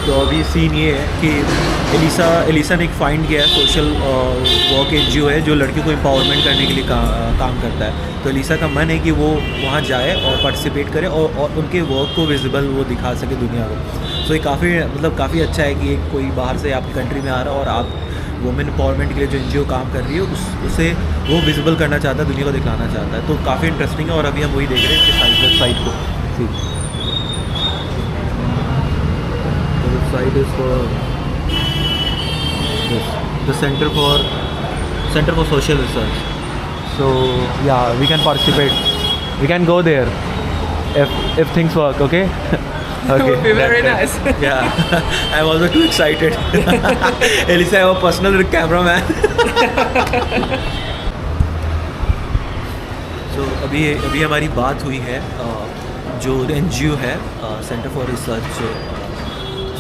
तो अभी सीन ये है कि एलिसा ने एक फाइंड किया है, सोशल वर्क एनजीओ है जो लड़कियों को एम्पावरमेंट करने के लिए काम करता है। तो एलिसा का मन है कि वो वहाँ जाए और पार्टिसिपेट करे और उनके वर्क को विजिबल वो दिखा सके दुनिया को। सो ये काफ़ी अच्छा है कि एक कोई बाहर से आपकी कंट्री में आ रहा है और आप वुमेन एम्पावरमेंट के लिए जो एनजीओ काम कर रही है उसे वो विजिबल करना चाहता है, दुनिया को दिखाना चाहता है। तो काफ़ी इंटरेस्टिंग है और अभी हम वही देख रहे हैं कि वेबसाइट को website is for the centre for social research. So या we can participate, we can go there if things work, okay? Okay, would be very nice. Yeah, I'm also too excited. Elisa, I have a personal cameraman. So अभी हमारी बात हुई है जो NGO है centre for research.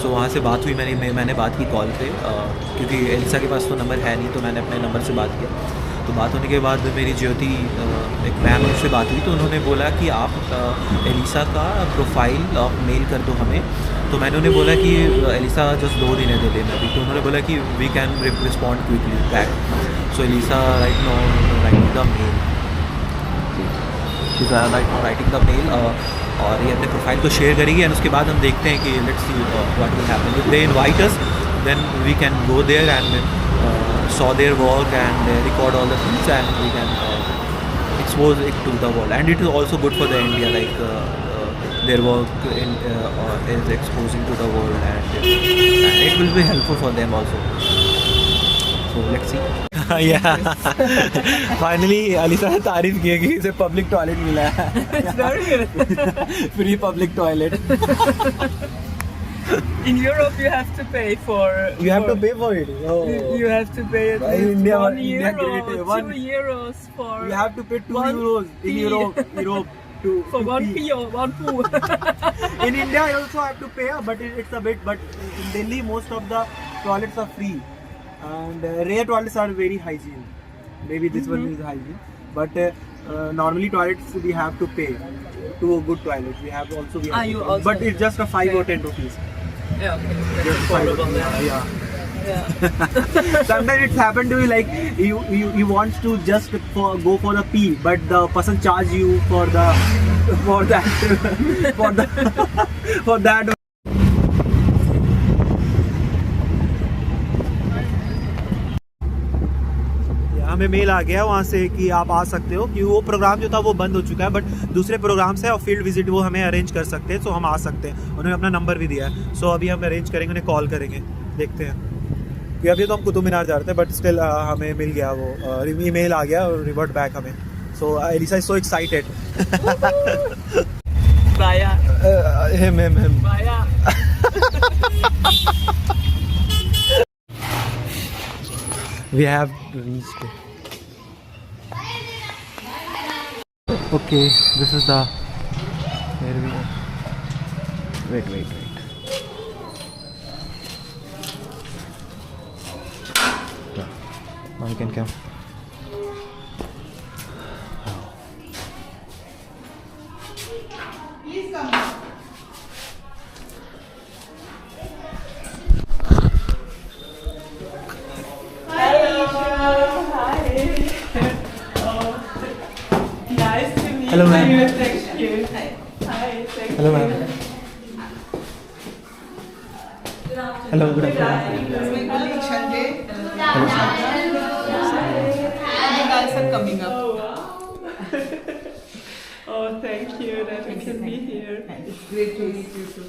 सो वहाँ से बात हुई, मैंने बात की कॉल पे क्योंकि एलिसा के पास तो नंबर है नहीं, तो मैंने अपने नंबर से बात किया। तो बात होने के बाद मेरी ज्योति एक मैम उनसे बात हुई, तो उन्होंने बोला कि आप एलिसा का प्रोफाइल मेल कर दो हमें। तो मैंने उन्हें बोला कि एलिसा जस्ट 2 दिन है दे देना अभी। तो उन्होंने बोला कि we can respond quickly back. So Elisa right now writing the mail, writing the mail और ये अपने प्रोफाइल को शेयर करेगी एंड उसके बाद हम देखते हैं कि let's see what will happen. If they invite us then we can go there and saw their work and record all the things and we can expose it to the world, and it is also good for the India, like their work is exposing to the world and it will be helpful for them also. So let's see. Yeah. Finally Alisa ने तारीफ की कि इसे public toilet मिला है। It's very good. Free public toilet. In Europe, you have to pay for. You have to pay for it. Oh. You have to pay at least India, 1 India euro, great. 2 euros for. You have to pay 2 1 euros in pee. Europe to For to 1 pee. pee or 1 poo. In India, I also have to pay, but it's a bit. But in Delhi, most of the toilets are free, and rare toilets are very hygiene. Maybe this one is hygiene, but normally toilets we have to pay. To a good toilet, we have to You pay. also But it's just a 5 or 10 rupees. Yeah, okay. That's Just 5. affordable. Yeah. Yeah. Sometimes it's happened to be like you want to just go for the pee, but the person charge you for that. हमें mail आ गया वहाँ से कि आप आ सकते हो, कि वो प्रोग्राम जो था वो बंद हो चुका है, बट दूसरे प्रोग्राम से और फील्ड विजिट वो हमें अरेंज कर सकते हैं। सो हम आ सकते हैं, उन्होंने अपना नंबर भी दिया है। सो अभी हम अरेंज करेंगे, उन्हें कॉल करेंगे, देखते हैं। कि अभी तो हम कुतुब मीनार जा रहे थे, बट स्टिल हमें मिल गया वो ईमेल आ गया और रिवर्ट बैक हमें। So Elisa is so excited. Baya. him. Baya. We have reached. Okay, this is the where we are. Wait. Yeah. Now we can come. Please come. Nice to meet Hello, ma'am. you. Thank you. Hi. Thank Hello, you. ma'am. Hello, good afternoon. This is my colleague Sanjay. Hello, sir. And the guys are coming up. Oh wow. Oh, thank you that we can be here. It's great to meet you too.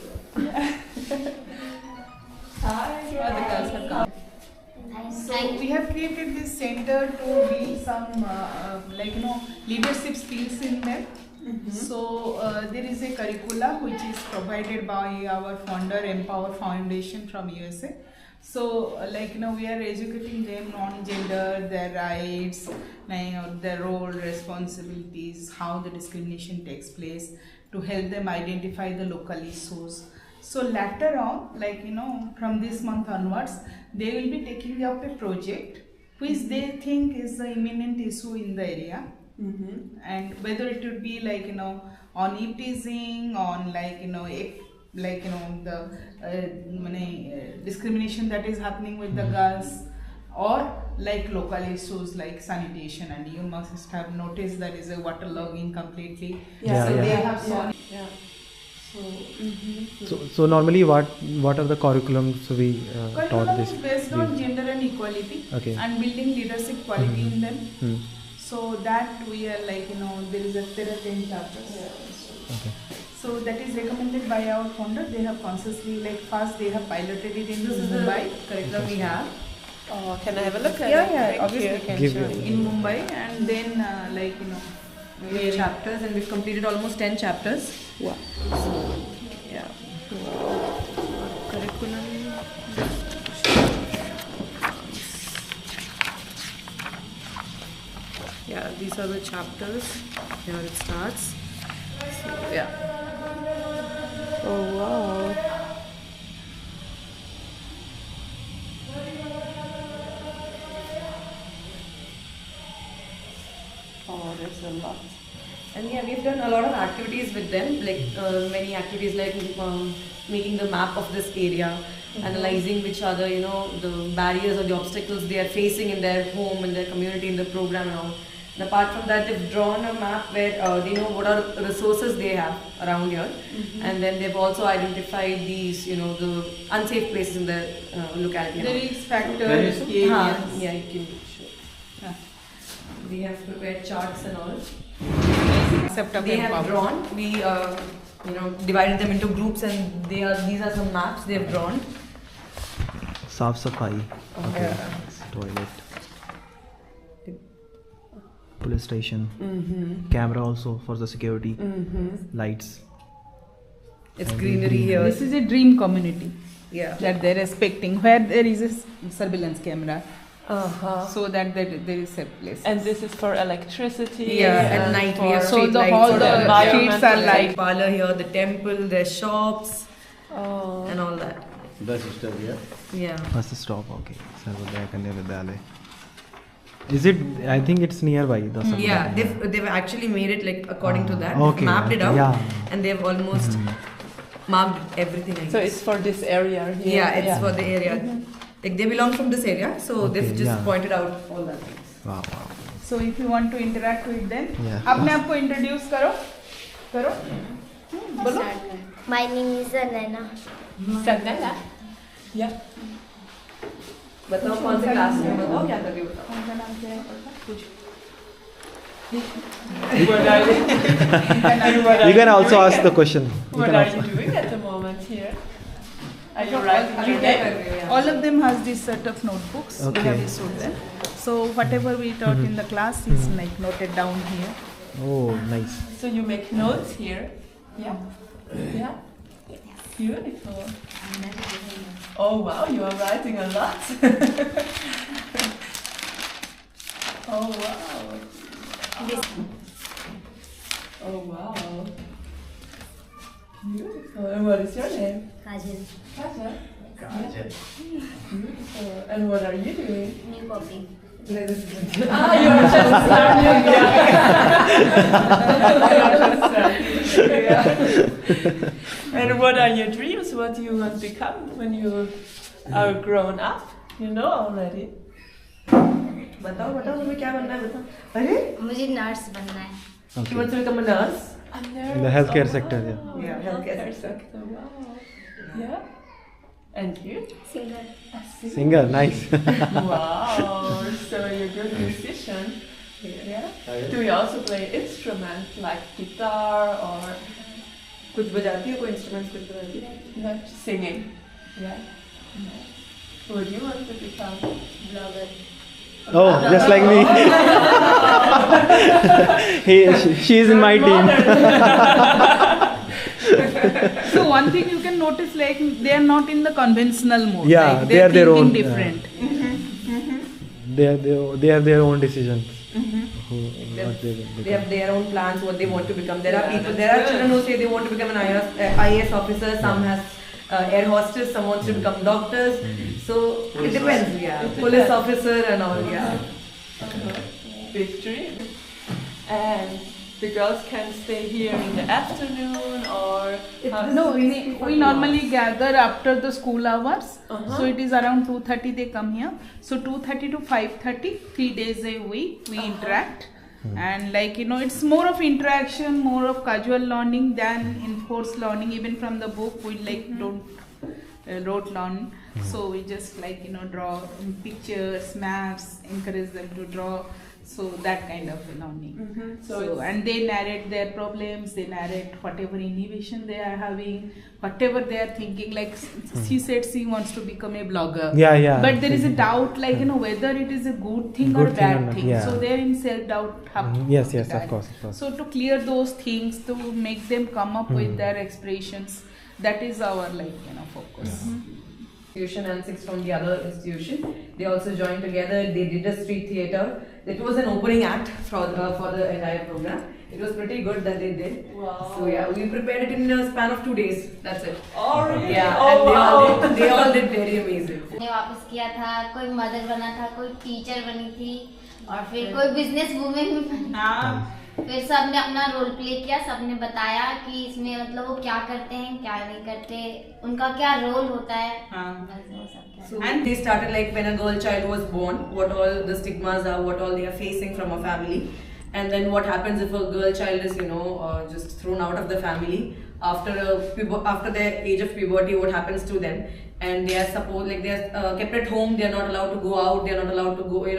Hi. And the girls have come. So we have created this center to be some leadership skills in them. So there is a curricula which is provided by our founder Empower Foundation from USA. So we are educating them on gender, their rights, their role, responsibilities, how the discrimination takes place, to help them identify the local issues. So later on, from this month onwards, they will be taking up a project which they think is the imminent issue in the area. And whether it would be on eve teasing, on like the discrimination that is happening with the girls, or like local issues like sanitation, and you must have noticed that is a waterlogging completely. Yeah, So yeah. they have saw. Yeah. So normally what are the curriculums we taught Curriculum this? is based on gender and equality, Okay. and building leadership quality in them. Hmm. So that we are like there are 10 chapters. Okay. So that is recommended by our founder. They have consciously, like, first they have piloted it in Mumbai curriculum we have. Oh, can I have a look at it? Yeah, Thank obviously you. you can Give show it. in Mumbai, and then We have chapters, and we've completed almost 10 chapters. Wow. Yeah. Curriculum. Yeah, these are the chapters. Here it starts. So, yeah. Oh wow. Oh, there's a lot. And yeah, we've done a lot of activities with them, like many activities like making the map of this area, analyzing which are the the barriers or the obstacles they are facing in their home, in their community, in the program and all. And apart from that, they've drawn a map where they know what are the resources they have around here, and then they've also identified these the unsafe places in their locality. there is factors, Huh, areas. yeah, you can show. Yeah. We have prepared charts and all. Except of They have empowerment. drawn. We divided them into groups, and these are some maps they have drawn. Saaf safai. Okay. Yeah. Toilet. Police station. Camera also for the security. Lights. It's greenery here. This is a dream community Yeah. that they're respecting, where there is a surveillance camera, Uh-huh. so that there is a place. And this is for electricity. Yeah, at and night for we have So street the lights whole for the environment. streets are the light. parlor here, the temple, their shops, Oh. and all that. Bus stop, yeah. Yeah. First stop. Okay. Sarvodaya Kanya Vidyalaya. Is it? I think it's nearby. The Sarvodaya Yeah, Kanya. they've actually made it like according to that. Okay, They've mapped it okay, out, yeah. and they've almost marked everything. I So guess. it's for this area here. Yeah, it's for the area. Like they belong from this area, so Okay, they've just yeah. pointed out all that things. Wow. Wow. So if you want to interact with them, Yeah. अपने आप को introduce करो, बोलो. My name is Anana. Sanana. Yeah. बताओ कौन से class में बताओ क्या कर रही हो बताओ. उनका नाम क्या है? What are you? You can also ask the question. You What can are also. you doing at the moment here? Are you So writing all- your क्या name? कर रही हो यार? All of them has this set of notebooks. We Okay. have issued them. So whatever we taught in the class is like noted down here. Oh, nice. So you make notes here? Yeah? Yeah? Beautiful. Oh wow, you are writing a lot. Oh wow. Oh wow. Beautiful. And what is your name? Kajal. Kaja. Beautiful. And what are you doing? New copy. Ah, you're just learning. Yeah. And what are your dreams? What do you want to become when you are grown up? You know already. बताओ बताओ तुम्हें क्या बनना है बताओ. अरे मुझे nurse बनना है. you Okay. want to become a nurse? A In nurse. the healthcare Oh, sector, yeah. wow. Yeah, healthcare Healthcare sector. sector. Wow. Yeah. And you? Singer. A singer. Singer, nice. Wow. So you're a good musician. Yeah. Do you also play instruments like guitar or कुछ बजाती हो कोई instruments कुछ बजाती हो? like singing? Yeah. Would you want to become Blogger. Oh, just like me. She is in my team. So one thing you can notice, like they are not in the conventional mode. Yeah, like, they are their thinking own, different. They have their own decisions. What they will They become. have their own plans, what they want to become. There are people, there are children who say they want to become an IAS officer. Some has air hostess. Some wants to become doctors. So it depends. Yeah, police officer and all. Yeah. big dream? And the girls can stay here in the afternoon, or No, we normally gather after the school hours. So it is around 2:30 they come here. So 2:30 to 5:30, 3 days a week we interact. And like it's more of interaction, more of casual learning than enforced learning. Even from the book we don't rote learn. So we just draw pictures, maps, encourage them to draw. So that kind of learning. So and they narrate their problems, they narrate whatever innovation they are having, whatever they are thinking. Like she said she wants to become a blogger. Yeah. But there is a doubt whether it is a good thing or Good thing bad or not, thing. yeah. So they are in self-doubt. Yes, of course. So to clear those things, to make them come up with their expressions, that is our focus. Institution and 6 from the other institution. They also joined together. They did a street theatre. It was an opening act for the entire program. It was pretty good that they did. Wow. So yeah, we prepared it in a span of 2 days. That's it. Oh really? Yeah, Oh and wow. they all did very amazing. ने वापस किया था, कोई mother बना था, कोई teacher बनी थी, और फिर कोई बिजनेस वुमेन भी बनी। फिर सबने अपना रोल प्ले किया, सबने बताया कि इसमें मतलब वो क्या करते हैं, क्या नहीं करते, उनका क्या रोल होता है। बस वो सब क्या। So and they started like when a girl child was born, what all the stigmas are, what all they are facing from a family, and then what happens if a girl child is just thrown out of the family after their age of puberty, what happens to them, and they are supposed they are kept at home, they are not allowed to go out, they are not allowed to go they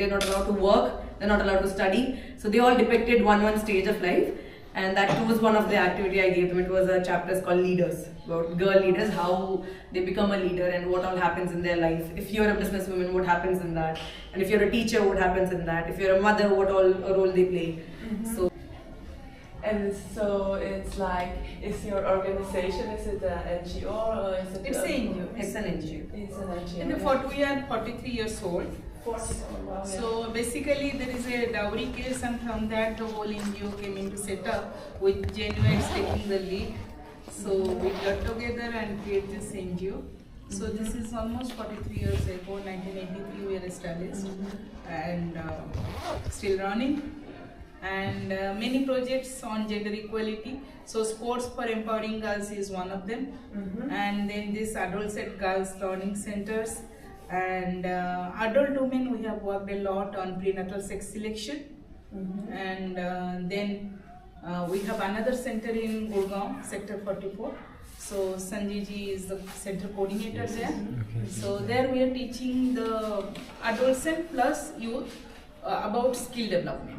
are not allowed to work, they are not allowed to study. So they all depicted one stage of life, and that too was one of the activity I gave them. It was a chapter called Leaders, about girl leaders, how they become a leader and what all happens in their life. If you're a businesswoman, what happens in that, and if you're a teacher, what happens in that, if you're a mother, what all role they play. And so it's like, is your organization, is it an NGO or is it? It's an NGO. It's an NGO. It's an NGO. And we are 43 years old. Wow, yeah. So basically there is a dowry case, and from that the whole NGO came into setup with Genuines taking the lead. So we got together and created this NGO. So this is almost 43 years ago, 1983 we were established, and still running. And many projects on gender equality. So sports for empowering girls is one of them. And then this adult set girls learning centers. And adult women, we have worked a lot on prenatal sex selection. And then we have another center in Gurgaon, sector 44. So Sanjay ji is the center coordinator there. So there we are teaching the adolescent plus youth about skill development.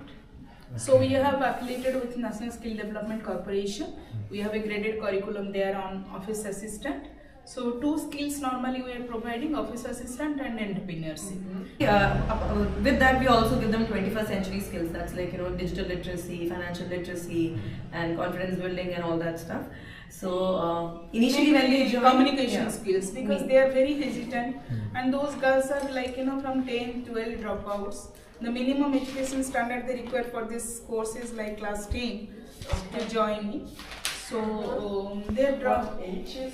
So we have affiliated with National Skill Development Corporation. We have a graded curriculum there on office assistant. So 2 skills normally we are providing, office assistant and entrepreneurship. With that we also give them 21st century skills. That's like digital literacy, financial literacy, and confidence building and all that stuff. So initially when they join, communication skills, because they are very hesitant, and those girls are like from 10, 12 dropouts. The minimum education standard they require for this course is like class 10 to join me. So they drop. What age is?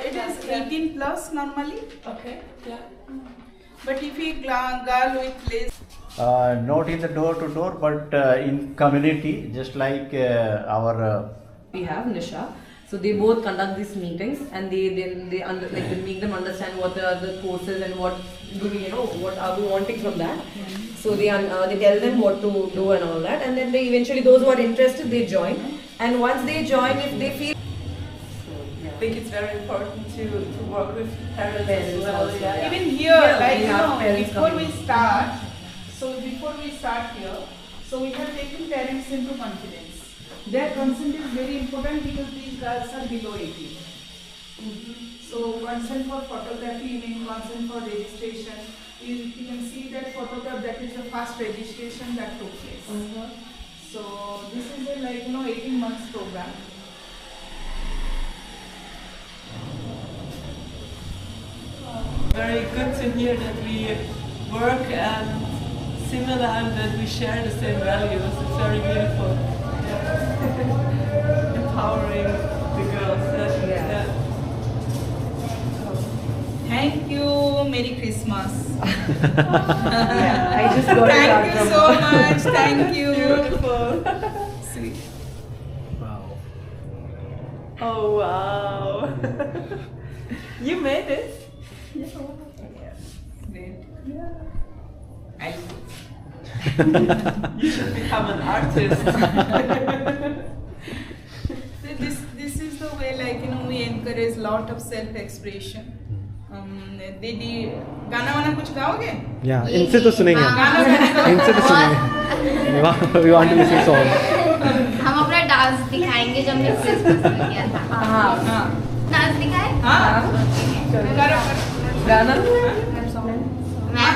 It is 18 plus normally. Okay, yeah. But if a girl with less. Not in the door to door, but in community, just like our. We have Nisha. So they both conduct these meetings, and they make them understand what are the courses and what do we what are we wanting from that. So they tell them what to do and all that, and then they eventually, those who are interested, they join. And once they join, if they feel, I think it's very important to work with parents as Parents well. also, Yeah. Even here, we have parents before coming. we start, here, so we have taken parents into confidence. Their consent is very important because these girls are below 18. So consent for photography, even consent for registration. You can see that photograph, that is the first registration that took place. So this is a 18 months program. Very good to hear that we work and similar and that we share the same values. It's very beautiful. Yeah. Empowering the girls. Thank you. Merry Christmas. Yeah, I just got Thank it you from so much. Thank you. Beautiful. Sweet. Wow. Oh wow. You made it. Yes. Great. Yeah. You should become an artist. This is the way, like, you know, we encourage lot of self expression. दीदी गाना वाना कुछ गाओगे? Yeah, इनसे तो सुनेंगे, गाना इनसे तो सुनेंगे. We want to listen song. हम अपना डांस दिखाएंगे जो हमने क्रिसमस में किया था. हाँ डांस दिखाए? हाँ गाना. मैं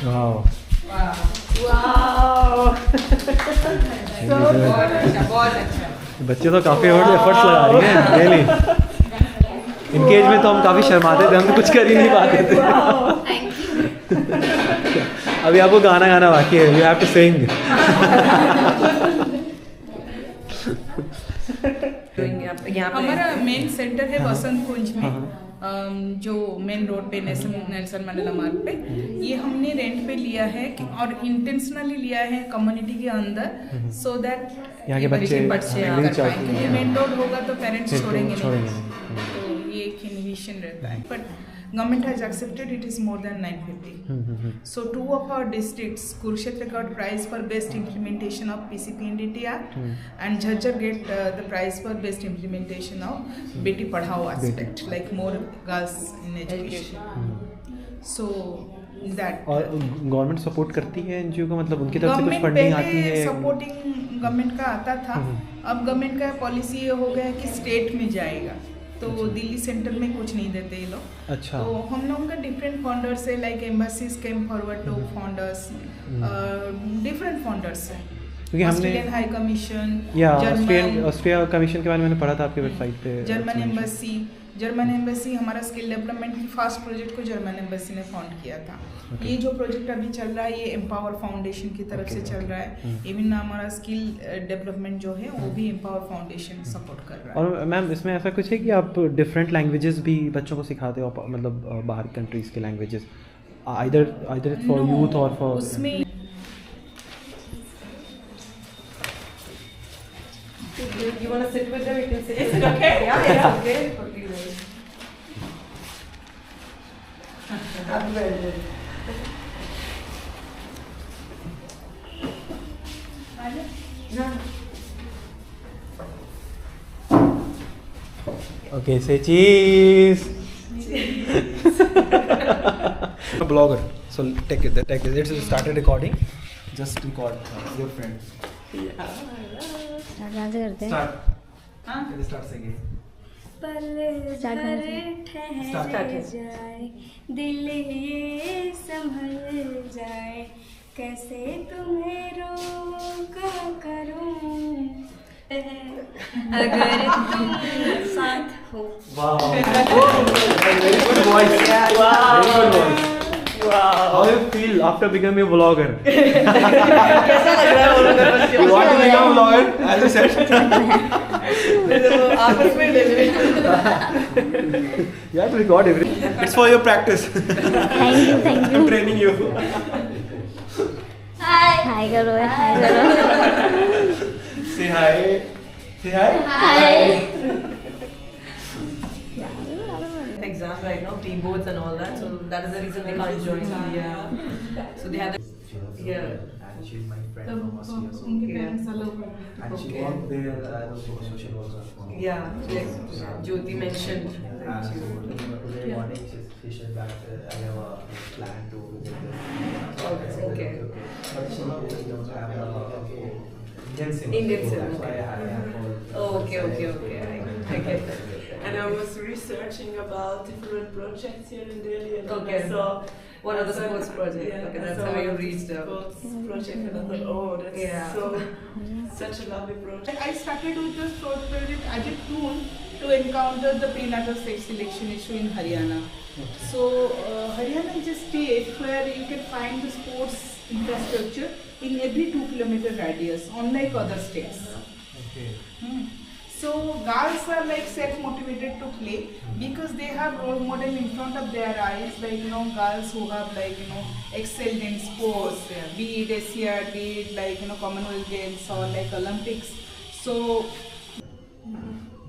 Wow. Wow. बहुत अच्छा. बच्चे तो काफी एफर्ट्स लगा रही हैं रियली. इनके एज में तो हम काफी शर्माते थे, हम तो कुछ कर ही नहीं पाते थे. Thank you. अभी आपको गाना गाना बाकी है. You have to sing. हमारा मेन सेंटर है बसंत कुंज में, जो मेन रोड पे नेल्सन मंडेला मार्ग पे. ये हमने रेंट पे लिया है और इंटेंशनली लिया है कम्युनिटी के अंदर, सो दैट यहाँ के बच्चे कर पाएंगे. मेन रोड होगा तो पेरेंट्स छोड़ेंगे छोड़ेंगे नहीं, तो ये एक इनोवेशन रहता है. But government has accepted it is more than 950. So 2 of our districts, Kurukshetra got prize for best implementation of PCP and DTR, and Jhajjar get the prize for best implementation of Beti Padhao aspect, like more girls in education. So that और government support करती है NGO को, मतलब उनकी तरफ से कुछ government funding आती पहले है? सपोर्टिंग गवर्नमेंट का आता था, अब गवर्नमेंट का पॉलिसी ये हो गया कि स्टेट में जाएगा, तो दिल्ली सेंटर में कुछ नहीं देते ये लोग. अच्छा. तो हम लोगों का डिफरेंट फंडर्स है, like embassies came forward to funders, different funders है. क्योंकि हमने ऑस्ट्रेलियन हाई कमीशन, या ऑस्ट्रेलिया कमीशन के बारे में मैंने पढ़ा था आपकी वेबसाइट पे. जर्मन एम्बेसी हमारा स्किल डेवलपमेंट की फर्स्ट प्रोजेक्ट को जर्मन एम्बेसी ने फंड किया था. ये जो प्रोजेक्ट अभी चल रहा है ये एम्पावर फाउंडेशन की तरफ से चल रहा है. इवन हमारा स्किल डेवलपमेंट जो है वो भी एम्पावर फाउंडेशन सपोर्ट कर रहा है. और मैम इसमें ऐसा कुछ है कि आप डिफरेंट लैंग्वेजेस भी बच्चों को सिखाते हो, मतलब बाहर कंट्रीज के लैंग्वेजेस, आइदर फॉर यूथ और फॉर उसमें You want to sit with them? You can sit. Is it okay? Yeah, okay. Happy birthday. Okay, say cheese. A blogger, so take it. Let's start recording. Just record your friend. Dance करते हैं. Start. Start singing. पल भर ठहर जाए, दिल ये संभल जाए, कैसे तुम्हें रोका करूं अगर तुम साथ हो. Wow. Very good voice. Very good voice. Wow. How do you feel after becoming a vlogger? कैसा लग रहा है वो लोग? You want to become a vlogger, as you said. आपस में ले ले. You have to record everything. It's for your practice. Thank you. I'm training you. हाय करो. हाय करो. Say hi. Say hi. Hi. Exam. exam right now, pre-boards and all that. So that is the reason they can't join. Yeah. So they have. And she's my friend तब from Austria. So उनके parents allow कर देते and she worked there as a social worker. Yeah, like Jyoti mentioned. And so today morning she said that I have a plan to visit this. Okay. But she don't have a Indian SIM. Indian SIM, That's why okay. I have called. Oh, okay. I get that. And I was researching about different projects here in Delhi, and Okay. I saw What are the sports projects? Yeah, Okay, I that's saw how you one reached out. sports project, and I thought, oh, that's Yeah. such a lovely project. I started with the sport project as a tool to encounter the prenatal sex selection issue in Haryana. So Haryana is a state where you can find the sports infrastructure in every 2-kilometer radius, unlike other states. Okay. So girls are like self-motivated to play because they have role model in front of their eyes, like girls who have excelled in sports, be it Asiad, be it Commonwealth Games or like Olympics. So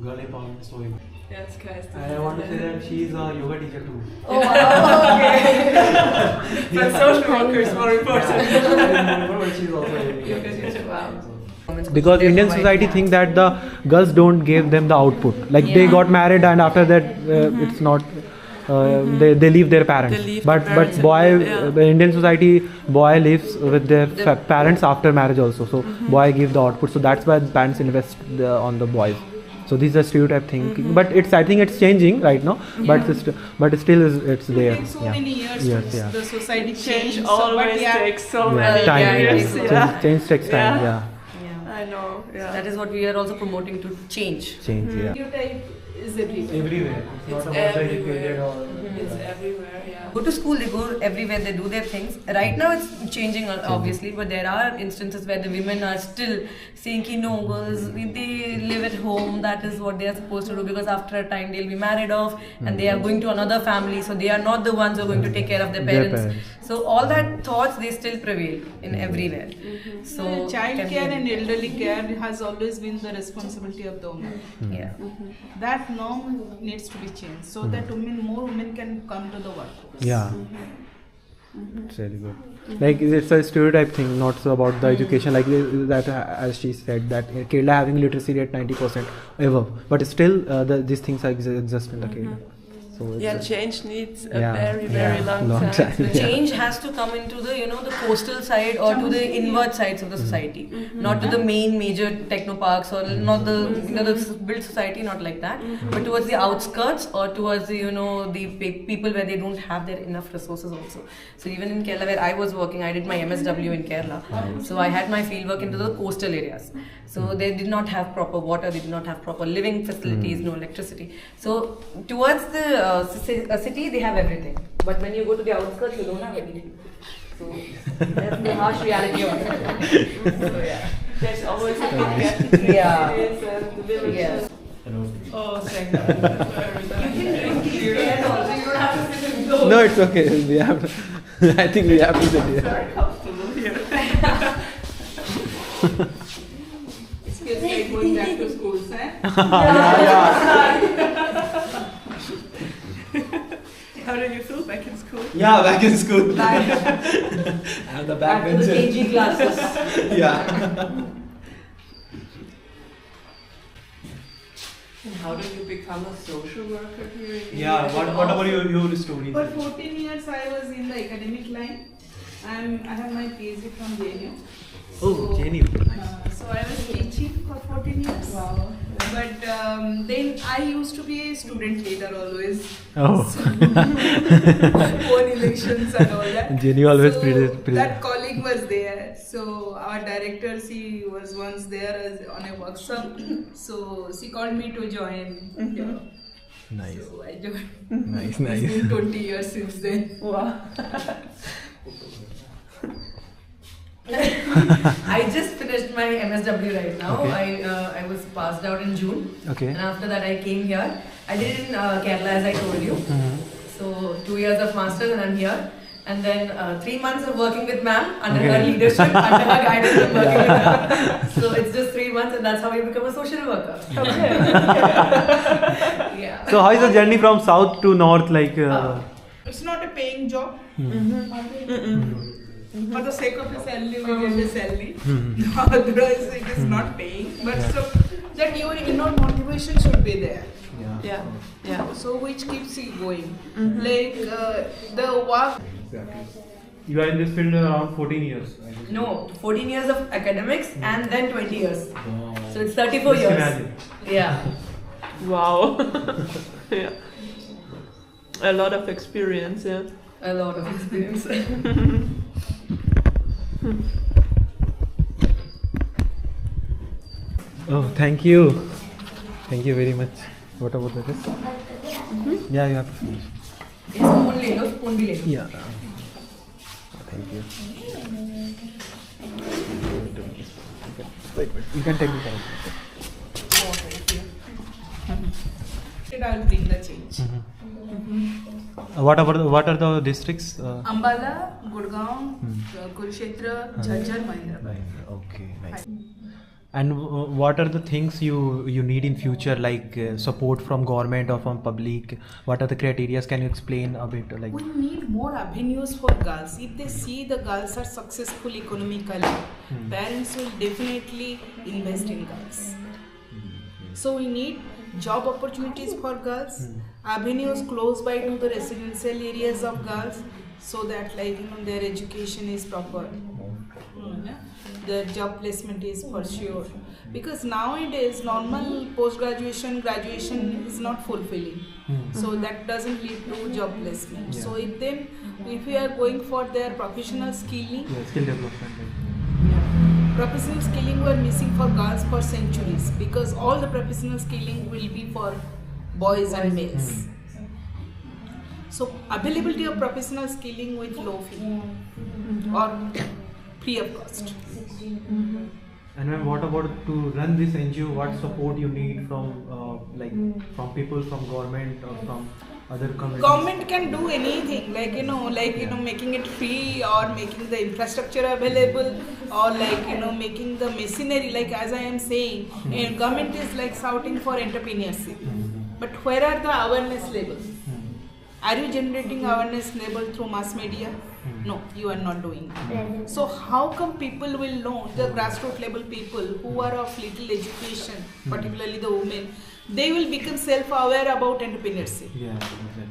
Girl empowerment is so important. Yes, guys. And I want to say that she is a yoga teacher too. Oh, wow, okay. But social worker is more important. But she's also a Yoga teacher, wow. because Indian society think that the girls don't give them the output. Like they got married and after that it's not. They leave their parents. They leave but the parents but boy, and live, yeah. Indian society, boy lives with their parents after marriage also. So boy give the output. So that's why parents invest on the boys. So this is a stereotype thinking. But I think it's changing right now. But still it's there. it takes so many years to the society Change change. always takes so many time. years. Change takes time. Yeah. Yeah. I know. Yeah. That is what we are also promoting to change. Change. Yeah. Stereotype is everywhere. Everywhere. It's everywhere. It's everywhere, yeah. Go to school, they go everywhere, they do their things. Right now it's changing obviously, but there are instances where the women are still saying ki no, girls, they live at home, that is what they are supposed to do, because after a time they'll be married off and they are going to another family, so they are not the ones who are going to take care of their parents. So all that thoughts, they still prevail in everywhere. So Child care and elderly care has always been the responsibility of the woman. yeah. That norm needs to be changed so that more women can come to the workforce. Yeah. It's really good. Like it's a stereotype thing, not so about the education. Like that, as she said, that Kerala having literacy rate 90% above, but still these things exist in the Kerala. So it's Change needs a very long time. Change has to come into the the coastal side or to the inward sides of the society, not to the main major techno parks or not the the built society, not like that, but towards the outskirts or towards the the people where they don't have their enough resources also. So even in Kerala where I was working, I did my MSW in Kerala, so I had my field work into the coastal areas. So they did not have proper water, they did not have proper living facilities, no electricity. So towards the city, they have everything. But when you go to the outskirts, you don't have anything. So that's the harsh reality of it. So yeah. There's always a big gap between Yeah. the cities and the villages. Yes. Oh, thank God. You don't have to sit and go. no, it's okay. We have. I think we have to sit here. Very comfortable here. It feels like going back to schools, eh? How do you feel back in school? Yeah, back in school. And the Back to the KG classes. Yeah. And how did you become a social worker here in Yeah. India? What about your story? For 14 years I was in the academic line. I have my PhD from JNU. Oh, JNU. So I was teaching for 14 years. Wow. But then I used to be a student leader always. Oh. Won elections and all that. JNU always so that colleague was there. So our director, she was once there on a workshop. So she called me to join. Nice. So I joined. Nice. It's been 20 years since then. Wow. I just finished my MSW right now. Okay. I was passed out in June. Okay. And after that I came here. I did it in Kerala as I told you. So 2 years of masters and I'm here. And then 3 months of working with ma'am under her leadership, under her guidance, I'm working with her. So it's just 3 months, and that's how you become a social worker. Okay. Yeah. So how is the journey from south to north? Like It's not a paying job. For the sake of the salary, we get the salary. Otherwise, it is not paying. But so that your inner motivation should be there. Yeah. Yeah. So which keeps you going. Like the work. you are in this field around 14 years. No, 14 years of academics and then 20 years. Wow. So it's 34 Just years. imagine. Yeah. Wow. Yeah. A lot of experience. Yeah. A lot of experience. Oh, thank you. Thank you very much. What about the rest? Yeah, you have to finish. Spoon le lo, spoon bhi le lo. Yeah. Thank you. You can take the time. I will bring the change. What are the districts? Ambala, Gurgaon, Kurukshetra, Jhajjar, Mahendrapur. Okay, nice. And what are the things you need in future, like support from government or from public? What are the criteria? Can you explain a bit? Like We need more avenues for girls. If they see the girls are successful economically, parents will definitely invest in girls. So we need job opportunities for girls, avenues close by to the residential areas of girls, so that their education is proper. The job placement is for sure, because nowadays normal post-graduation, graduation is not fulfilling, so that doesn't lead to job placement. So if we are going for their professional skilling, skill development. professional skilling were missing for girls for centuries, because all the professional skilling will be for boys and males. So availability of professional skilling with low fee or free of cost. And ma'am, what about to run this NGO? What support you need from from people, from government or from other communities? Government can do anything, making it free, or making the infrastructure available, or making the machinery. Like as I am saying, government is shouting for entrepreneurship, but where are the awareness levels? Are you generating awareness level through mass media? No, you are not doing that. So how come people will know, the grassroots level people who are of little education, particularly the women, they will become self-aware about entrepreneurship. Yeah, exactly.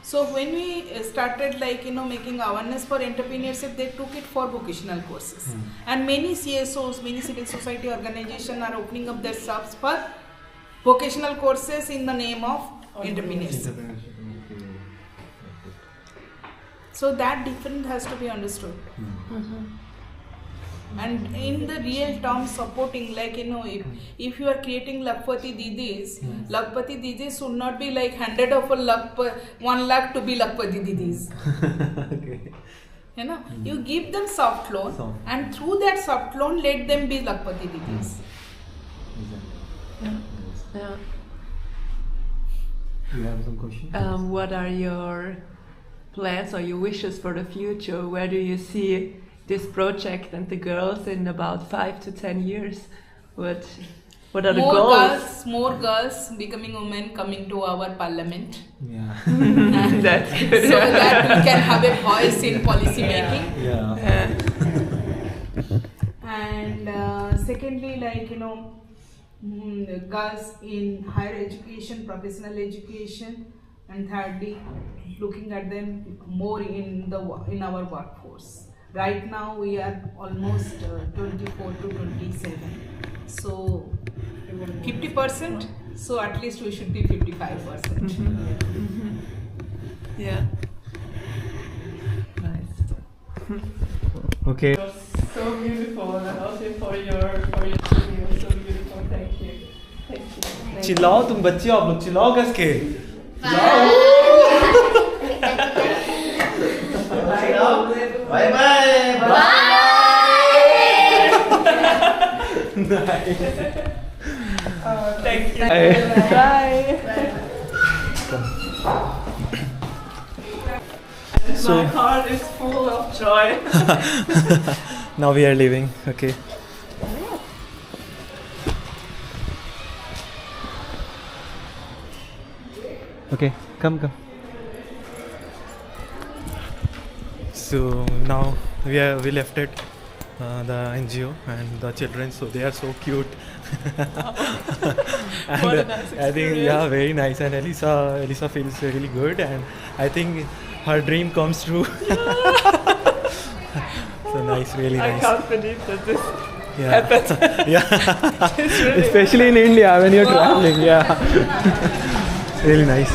So when we started making awareness for entrepreneurship, they took it for vocational courses. And many CSOs, many civil society organizations are opening up their shops for vocational courses in the name of entrepreneurship. So that difference has to be understood. And in the real terms supporting, if you are creating Lakpati Didis, Lakpati Didis should not be handed over 1 lakh to be Lakpati Didis. Okay. You give them soft loan, and through that soft loan let them be Lakpati Didis. Yeah. You have some questions? What are your plans or your wishes for the future? Where do you see this project and the girls in about 5 to 10 years? What are the goals? More girls becoming women coming to our parliament. Yeah. That's good. So that we can have a voice in policy making. Yeah. And secondly, girls in higher education, professional education, and thirdly, looking at them more in our workforce. Right now we are almost 24 to 27, so 50%. So at least we should be 55%. Yeah. Nice. Okay. It was so beautiful, and also for your studio, so beautiful. Thank you. Thank you. चिल्लाओ तुम बच्चे, आप लोग चिल्लाओ कस के. Bye bye. Thank you. Bye. So my heart is full of joy. now we are leaving. Okay. Okay, come. So now we left it, the NGO and the children. So they are so cute. And What a nice I think very nice. And Elisa feels really good, and I think her dream comes true. So nice, really nice. I can't believe that this Yeah. happened. Yeah. It's really Especially in India when you're traveling. Yeah. Really nice.